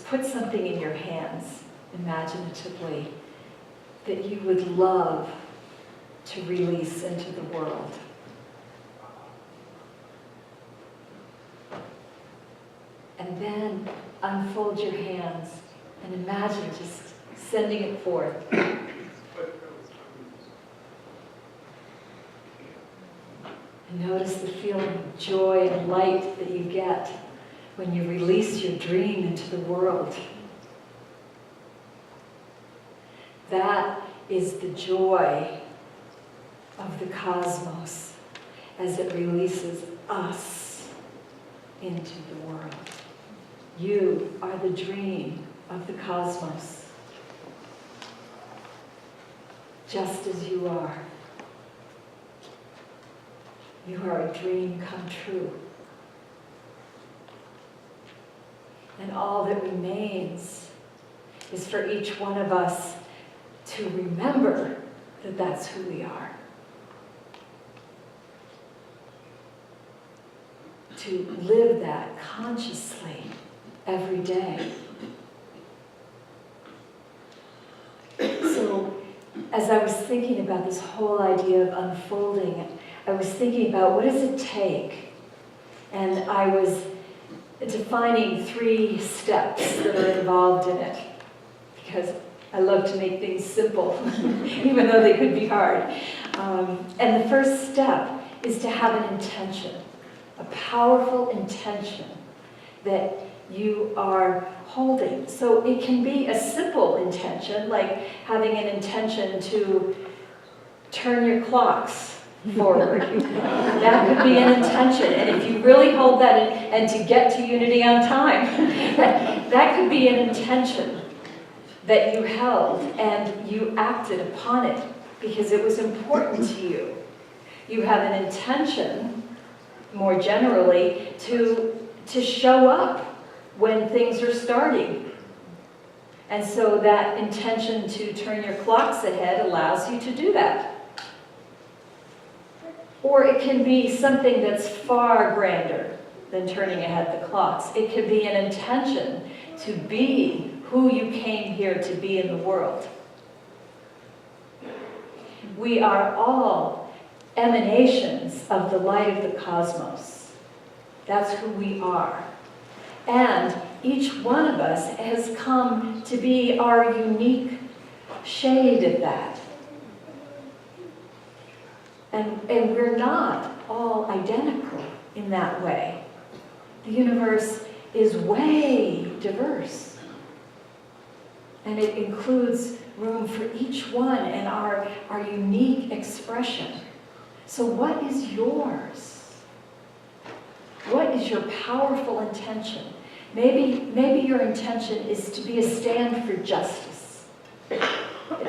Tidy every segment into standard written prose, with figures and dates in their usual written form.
put something in your hands, imaginatively, that you would love to release into the world. And then unfold your hands and imagine just sending it forth. And notice the feeling of joy and light that you get when you release your dream into the world. That is the joy of the cosmos as it releases us into the world. You are the dream of the cosmos, just as you are. You are a dream come true. And all that remains is for each one of us to remember that that's who we are. To live that consciously every day. So, as I was thinking about this whole idea of unfolding, I was thinking about what does it take? And I was defining 3 steps that are involved in it, because I love to make things simple, even though they could be hard. And the first step is to have an intention, a powerful intention that you are holding. So it can be a simple intention, like having an intention to turn your clocks forward. That could be an intention. And if you really hold that and to get to unity on time, that could be an intention that you held and you acted upon it because it was important to you. You have an intention, more generally, to show up when things are starting. And so that intention to turn your clocks ahead allows you to do that. Or it can be something that's far grander than turning ahead the clocks. It could be an intention to be who you came here to be in the world. We are all emanations of the light of the cosmos. That's who we are. And each one of us has come to be our unique shade of that. And we're not all identical in that way. The universe is way diverse. And it includes room for each one and our unique expression. So what is yours? What is your powerful intention? Maybe your intention is to be a stand for justice. That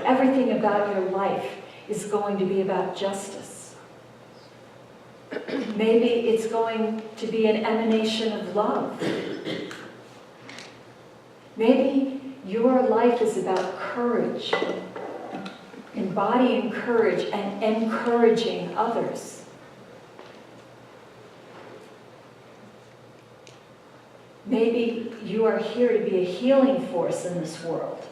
everything about your life is going to be about justice. Maybe it's going to be an emanation of love. Maybe your life is about courage, embodying courage and encouraging others. Maybe you are here to be a healing force in this world.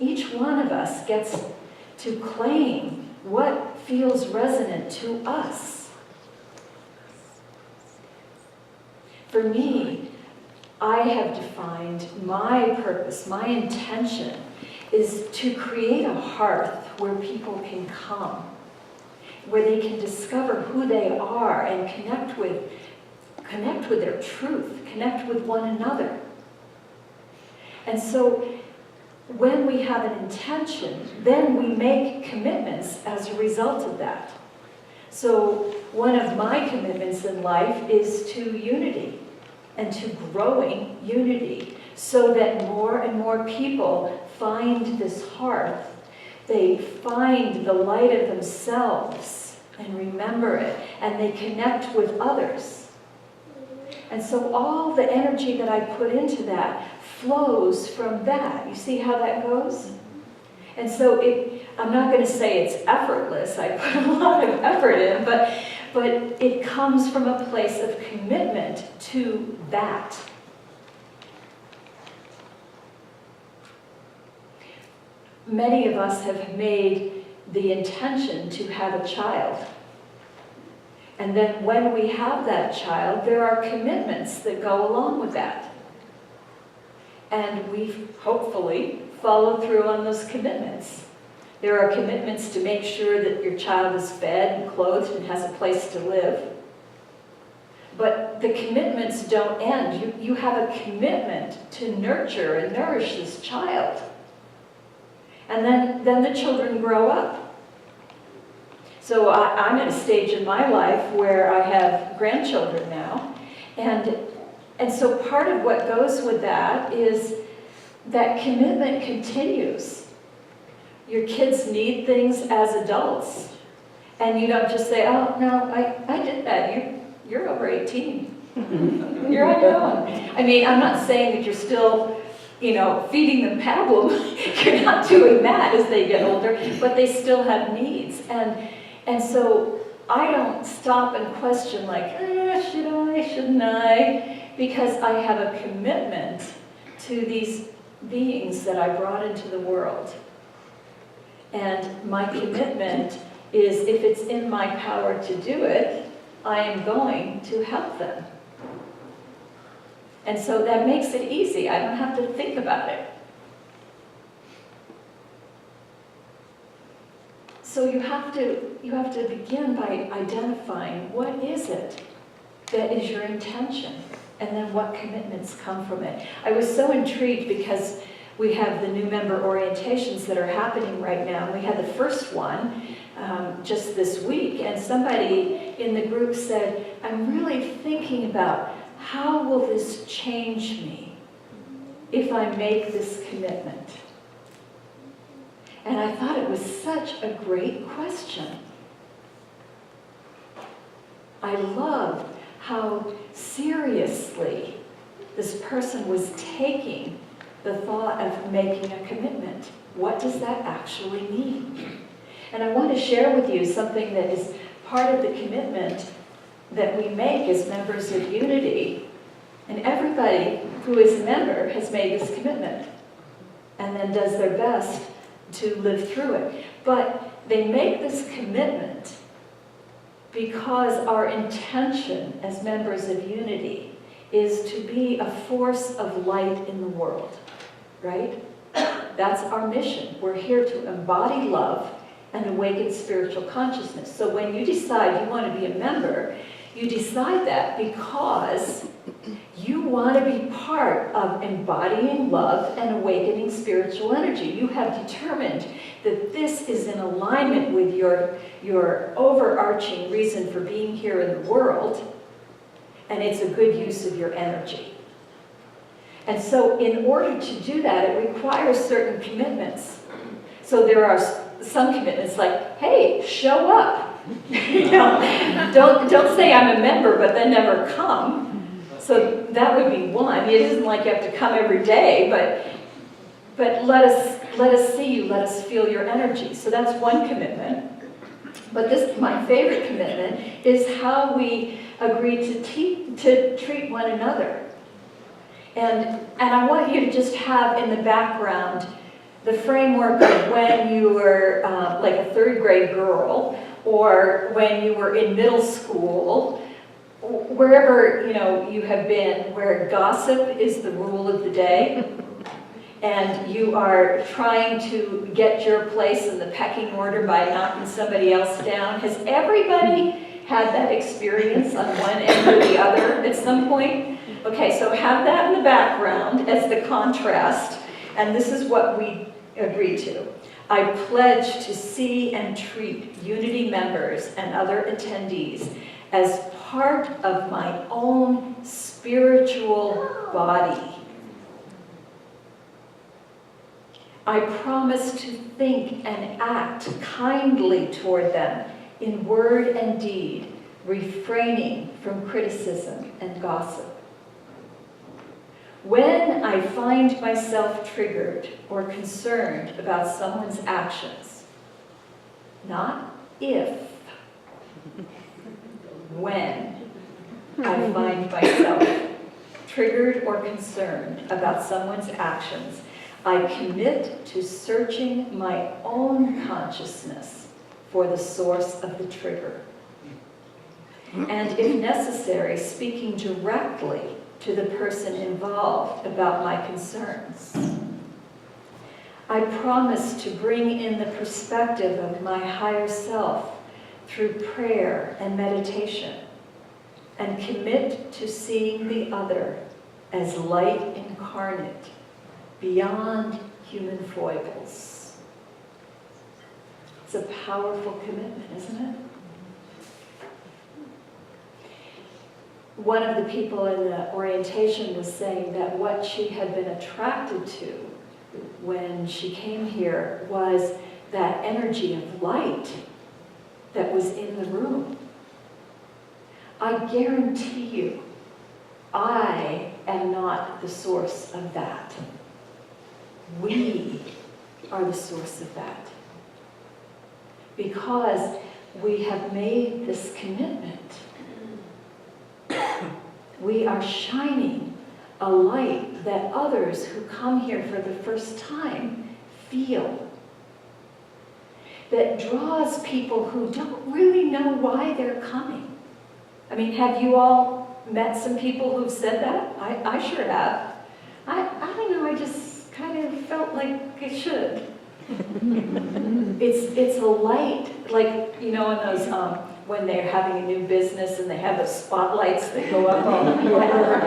Each one of us gets to claim what feels resonant to us. For me, I have defined my purpose, my intention is to create a hearth where people can come, where they can discover who they are and connect with their truth, connect with one another. And so when we have an intention, then we make commitments as a result of that. So one of my commitments in life is to unity and to growing unity so that more and more people find this hearth. They find the light of themselves and remember it, and they connect with others. And so all the energy that I put into that flows from that. You see how that goes? And so I'm not going to say it's effortless. I put a lot of effort in, but it comes from a place of commitment to that. many of us have made the intention to have a child. And then when we have that child, there are commitments that go along with that. And we hopefully follow through on those commitments. There are commitments to make sure that your child is fed and clothed and has a place to live. But the commitments don't end. You have a commitment to nurture and nourish this child. And then the children grow up. So I'm at a stage in my life where I have grandchildren now. And so part of what goes with that is that commitment continues. Your kids need things as adults. And you don't just say, oh, no, I did that. You're over 18. You're on your own. I mean, I'm not saying that you're still, feeding them pablum. You're not doing that as they get older, but they still have needs. And so I don't stop and question like, should I, shouldn't I? Because I have a commitment to these beings that I brought into the world. And my commitment is, if it's in my power to do it, I am going to help them. And so that makes it easy. I don't have to think about it. So you have to begin by identifying what is it that is your intention, and then what commitments come from it. I was so intrigued because we have the new member orientations that are happening right now. We had the first one just this week, and somebody in the group said, I'm really thinking about how will this change me if I make this commitment? And I thought it was such a great question. I loved how seriously this person was taking the thought of making a commitment. What does that actually mean? And I want to share with you something that is part of the commitment that we make as members of Unity. And everybody who is a member has made this commitment and then does their best to live through it. But they make this commitment because our intention as members of Unity is to be a force of light in the world, right? That's our mission. We're here to embody love and awaken spiritual consciousness. So when you decide you want to be a member, you decide that because you want to be part of embodying love and awakening spiritual energy. You have determined that this is in alignment with your overarching reason for being here in the world, and it's a good use of your energy. And so in order to do that, it requires certain commitments. So there are some commitments like, hey, show up. Don't say I'm a member but then never come. So that would be one. It isn't like you have to come every day, but let us see you, let us feel your energy. So that's one commitment. But my favorite commitment is how we agree to treat one another. And I want you to just have in the background the framework of when you were like a third grade girl, or when you were in middle school, wherever you have been, where gossip is the rule of the day, and you are trying to get your place in the pecking order by knocking somebody else down. Has everybody had that experience on one end or the other at some point? Okay, so have that in the background as the contrast, and this is what we agree to. I pledge to see and treat Unity members and other attendees as part of my own spiritual body. I promise to think and act kindly toward them in word and deed, refraining from criticism and gossip. When I find myself triggered or concerned about someone's actions, not if, when I find myself triggered or concerned about someone's actions, I commit to searching my own consciousness for the source of the trigger. And if necessary, speaking directly to the person involved about my concerns. I promise to bring in the perspective of my higher self through prayer and meditation, and commit to seeing the other as light incarnate, beyond human foibles. It's a powerful commitment, isn't it? One of the people in the orientation was saying that what she had been attracted to when she came here was that energy of light that was in the room. I guarantee you, I am not the source of that. We are the source of that. Because we have made this commitment. We are shining a light that others who come here for the first time feel. That draws people who don't really know why they're coming. I mean, have you all met some people who've said that? I sure have. I don't know, I just kind of felt like it should. It's a light, like, you know, in those, when they're having a new business and they have the spotlights that go up on whatever.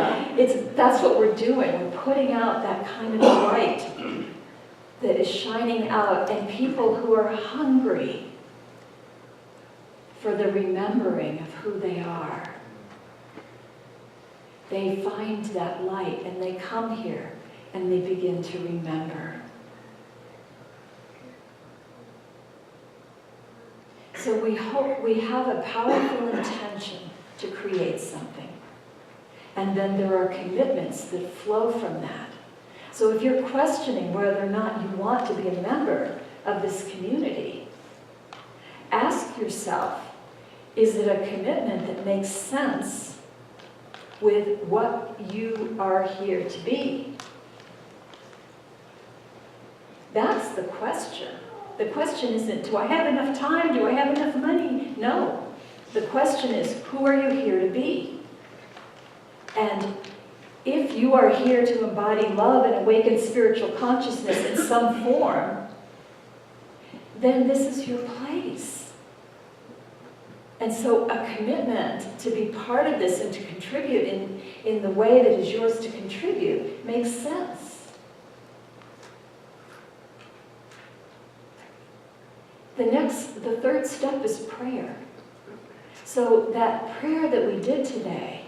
That's what we're doing. We're putting out that kind of light that is shining out, and people who are hungry for the remembering of who they are. They find that light and they come here and they begin to remember. So we hope we have a powerful intention to create something. And then there are commitments that flow from that. So if you're questioning whether or not you want to be a member of this community, ask yourself, is it a commitment that makes sense with what you are here to be? That's the question. The question isn't, do I have enough time? Do I have enough money? No. The question is, who are you here to be? And if you are here to embody love and awaken spiritual consciousness in some form, then this is your place. And so a commitment to be part of this and to contribute in the way that is yours to contribute makes sense. The third step is prayer. So that prayer that we did today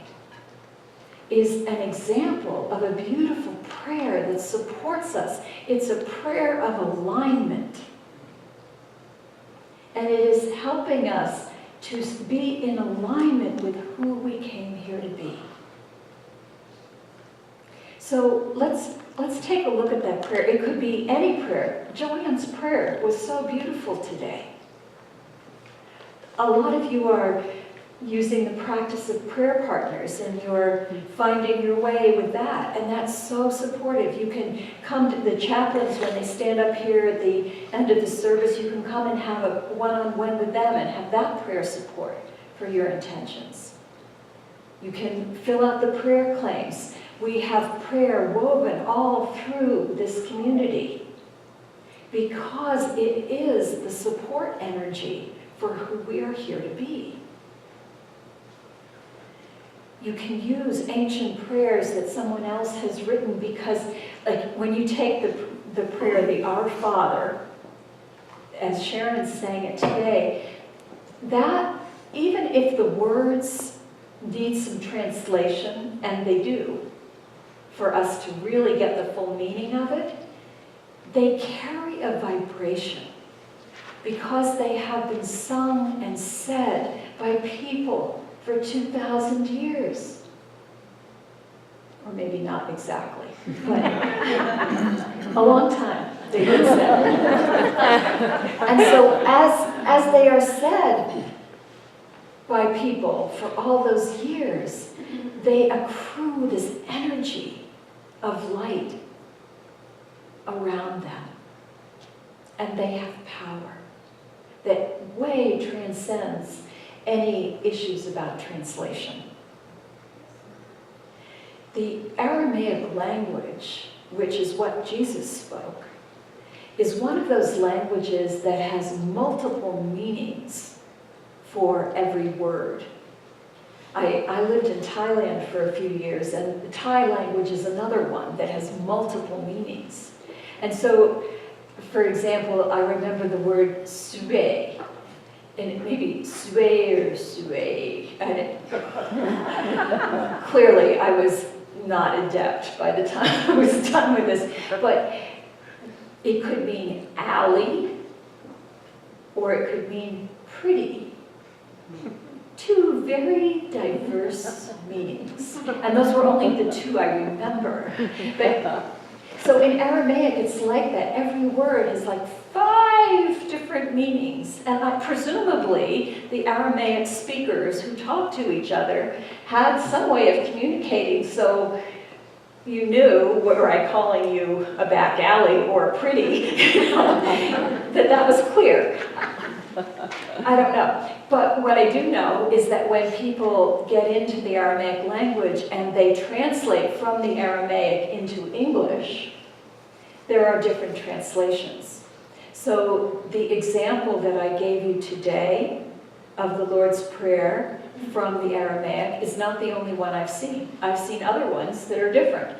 is an example of a beautiful prayer that supports us. It's a prayer of alignment. And it is helping us to be in alignment with who we came here to be. So let's take a look at that prayer. It could be any prayer. Joanne's prayer was so beautiful today. A lot of you are using the practice of prayer partners, and you're finding your way with that, and that's so supportive. You can come to the chaplains when they stand up here at the end of the service. You can come and have a one-on-one with them and have that prayer support for your intentions. You can fill out the prayer claims. We have prayer woven all through this community because it is the support energy for who we are here to be. You can use ancient prayers that someone else has written, because like when you take the prayer, the Our Father, as Sharon sang it today, that even if the words need some translation, and they do, for us to really get the full meaning of it, they carry a vibration because they have been sung and said by people for 2,000 years. Or maybe not exactly, but a long time they've been said. And so as they are said by people for all those years, they accrue this energy of light. around them. And they have power that way transcends any issues about translation. The Aramaic language, which is what Jesus spoke, is one of those languages that has multiple meanings for every word. I lived in Thailand for a few years, and the Thai language is another one that has multiple meanings. And so, for example, I remember the word sue, and it may be sue or sue. And clearly, I was not adept by the time I was done with this, but it could mean alley, or it could mean pretty. Two very diverse meanings. And those were only the two I remember. But, so in Aramaic, it's like that. Every word has like 5 different meanings. And presumably, the Aramaic speakers who talked to each other had some way of communicating, so you knew, were I calling you a back alley or a pretty, that was clear. I don't know. But what I do know is that when people get into the Aramaic language and they translate from the Aramaic into English, there are different translations. So the example that I gave you today of the Lord's Prayer from the Aramaic is not the only one I've seen. I've seen other ones that are different.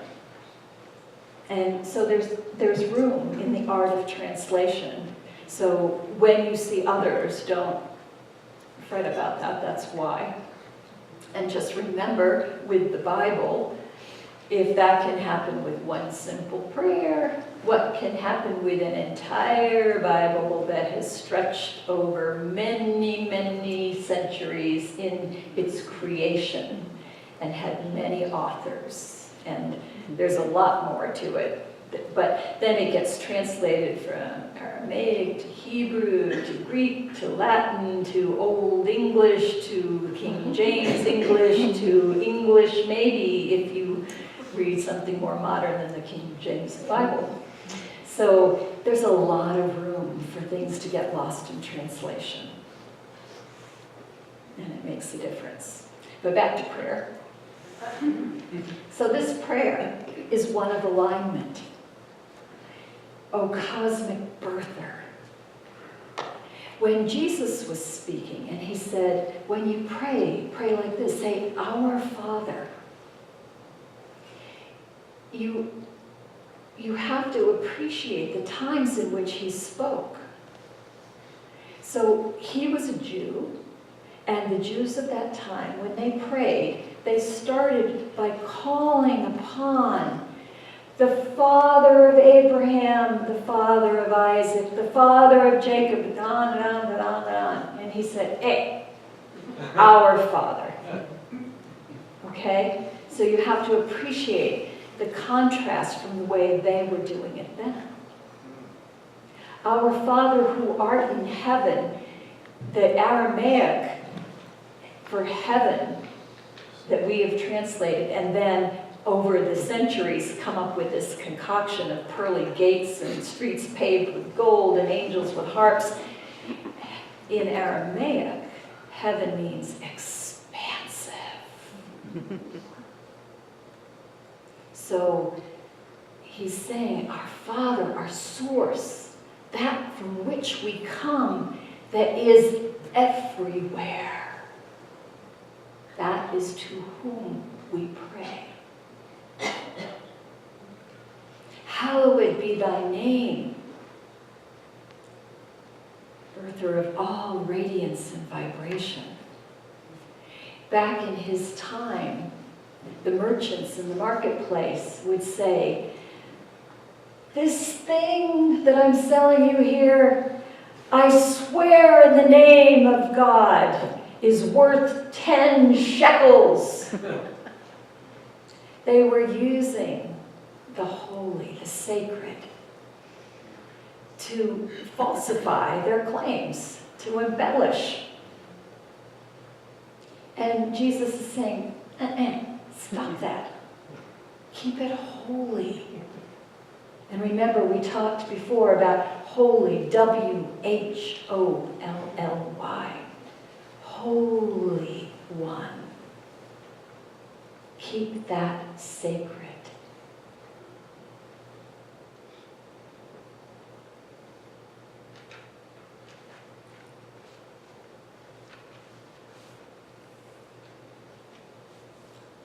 And so there's room in the art of translation. So when you see others, don't fret about that, that's why. And just remember, with the Bible, if that can happen with one simple prayer, what can happen with an entire Bible that has stretched over many, many centuries in its creation and had many authors. And there's a lot more to it. But then it gets translated from Aramaic to Hebrew to Greek to Latin to Old English to King James English to English maybe if you read something more modern than the King James Bible. So there's a lot of room for things to get lost in translation. And it makes a difference. But back to prayer. So this prayer is one of alignment. O cosmic birther. When Jesus was speaking and he said, when you pray, pray like this, say, Our Father. You have to appreciate the times in which he spoke. So he was a Jew, and the Jews of that time, when they prayed, they started by calling upon the father of Abraham, the father of Isaac, the father of Jacob, and on and on and on and on. And he said, hey, our Father. Okay? So you have to appreciate the contrast from the way they were doing it then. Our Father who art in heaven, the Aramaic for heaven that we have translated, and then over the centuries come up with this concoction of pearly gates and streets paved with gold and angels with harps. In Aramaic, heaven means expansive. So he's saying, our Father, our source, that from which we come, that is everywhere. That is to whom we pray. Hallowed be thy name, birther of all radiance and vibration. Back in his time, the merchants in the marketplace would say, this thing that I'm selling you here, I swear in the name of God, is worth 10 shekels. They were using the holy, the sacred, to falsify their claims, to embellish. And Jesus is saying, stop that. Keep it holy. And remember, we talked before about holy, W-H-O-L-L-Y. Holy One. Keep that sacred.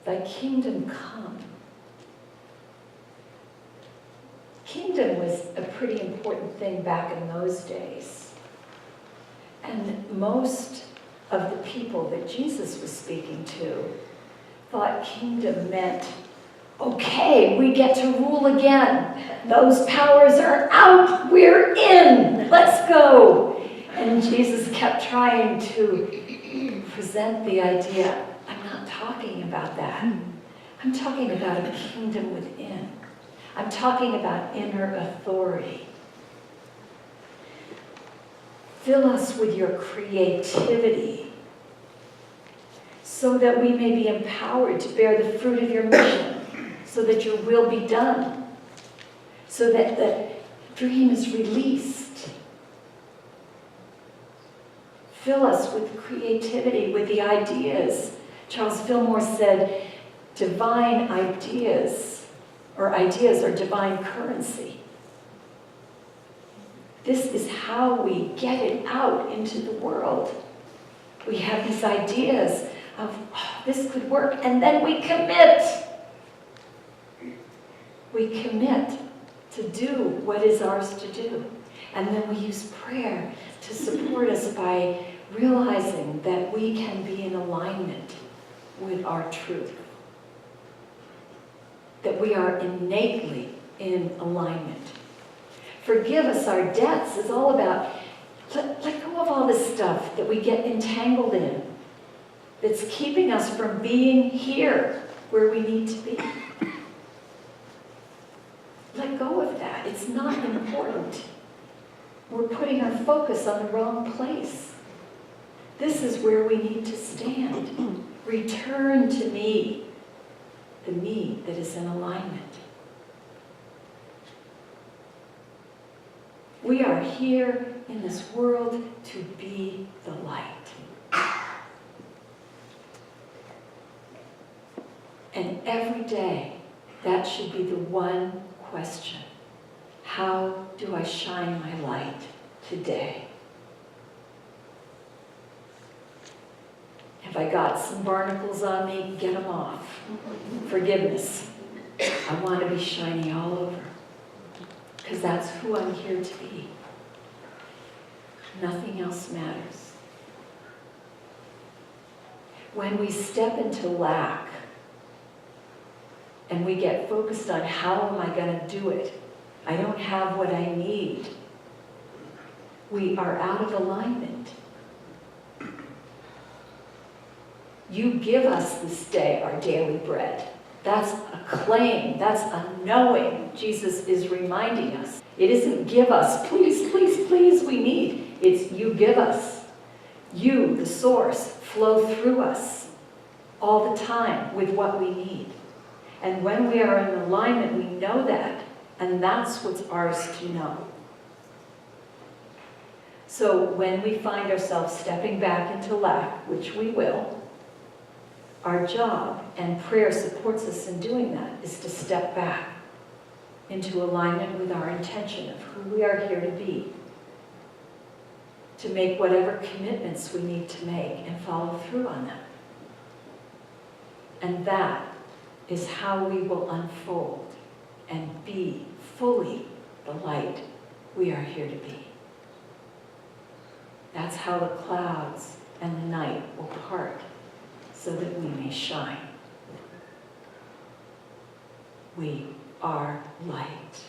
Thy kingdom come. Kingdom was a pretty important thing back in those days. And most of the people that Jesus was speaking to thought kingdom meant, okay, we get to rule again. Those powers are out, we're in, let's go. And Jesus kept trying to present the idea, I'm not talking about that. I'm talking about a kingdom within. I'm talking about inner authority. Fill us with your creativity so that we may be empowered to bear the fruit of your mission, so that your will be done, so that the dream is released. Fill us with creativity, with the ideas. Charles Fillmore said, divine ideas, or ideas are divine currency. This is how we get it out into the world. We have these ideas of, oh, this could work, and then we commit. We commit to do what is ours to do. And then we use prayer to support us by realizing that we can be in alignment with our truth. That we are innately in alignment. Forgive us our debts is all about let go of all this stuff that we get entangled in, that's keeping us from being here where we need to be. Let go of that. It's not important. We're putting our focus on the wrong place. This is where we need to stand. Return to me, the me that is in alignment. We are here in this world to be the light. And every day, that should be the one question. How do I shine my light today? Have I got some barnacles on me? Get them off. Forgiveness. I want to be shiny all over. Because that's who I'm here to be. Nothing else matters. When we step into lack, and we get focused on how am I going to do it, I don't have what I need, we are out of alignment. You give us this day our daily bread. That's a claim. That's a knowing. Jesus is reminding us. It isn't give us, please, please, please, we need. It's you give us. You, the source, flow through us all the time with what we need. And when we are in alignment, we know that. And that's what's ours to know. So when we find ourselves stepping back into lack, which we will, our job, and prayer supports us in doing that, is to step back into alignment with our intention of who we are here to be, to make whatever commitments we need to make and follow through on them. And that is how we will unfold and be fully the light we are here to be. That's how the clouds and the night will part, so that we may shine. We are light.